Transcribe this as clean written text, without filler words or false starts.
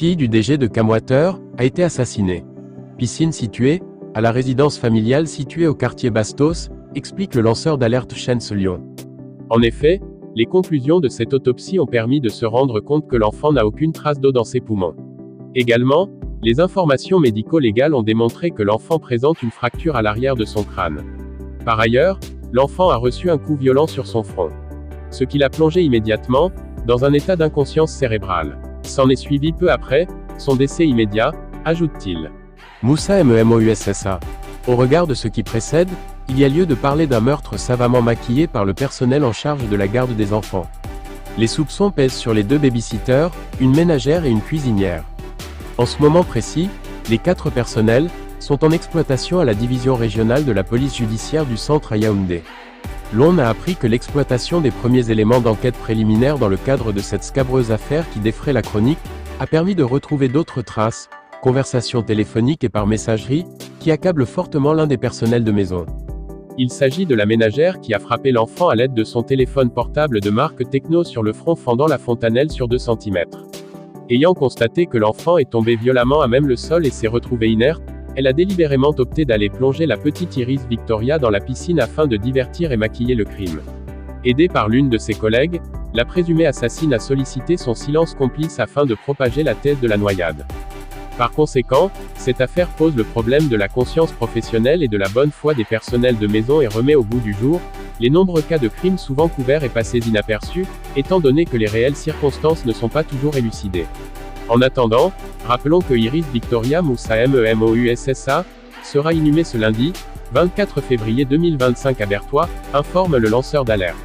fille du DG de Camwater a été assassinée. Piscine située à la résidence familiale située au quartier Bastos, explique le lanceur d'alerte Chance Lyon. En effet, les conclusions de cette autopsie ont permis de se rendre compte que l'enfant n'a aucune trace d'eau dans ses poumons. Également, les informations médico-légales ont démontré que l'enfant présente une fracture à l'arrière de son crâne. Par ailleurs, l'enfant a reçu un coup violent sur son front, ce qui l'a plongé immédiatement dans un état d'inconscience cérébrale. S'en est suivi peu après son décès immédiat, ajoute-t-il. Moussa MEMOUSSA. Au regard de ce qui précède, il y a lieu de parler d'un meurtre savamment maquillé par le personnel en charge de la garde des enfants. Les soupçons pèsent sur les 2 babysitters, une ménagère et une cuisinière. En ce moment précis, les 4 personnels sont en exploitation à la division régionale de la police judiciaire du centre à Yaoundé. L'on a appris que l'exploitation des premiers éléments d'enquête préliminaire dans le cadre de cette scabreuse affaire qui défraie la chronique, a permis de retrouver d'autres traces, conversations téléphoniques et par messagerie, qui accablent fortement l'un des personnels de maison. Il s'agit de la ménagère qui a frappé l'enfant à l'aide de son téléphone portable de marque Tecno sur le front fendant la fontanelle sur 2 cm. Ayant constaté que l'enfant est tombé violemment à même le sol et s'est retrouvé inerte, elle a délibérément opté d'aller plonger la petite Iris Victoria dans la piscine afin de divertir et maquiller le crime. Aidée par l'une de ses collègues, la présumée assassine a sollicité son silence complice afin de propager la thèse de la noyade. Par conséquent, cette affaire pose le problème de la conscience professionnelle et de la bonne foi des personnels de maison et remet au goût du jour les nombreux cas de crimes souvent couverts et passés inaperçus, étant donné que les réelles circonstances ne sont pas toujours élucidées. En attendant, rappelons que Iris Victoria Moussa MEMOUSSA sera inhumée ce lundi, 24 février 2025 à Berthois, informe le lanceur d'alerte.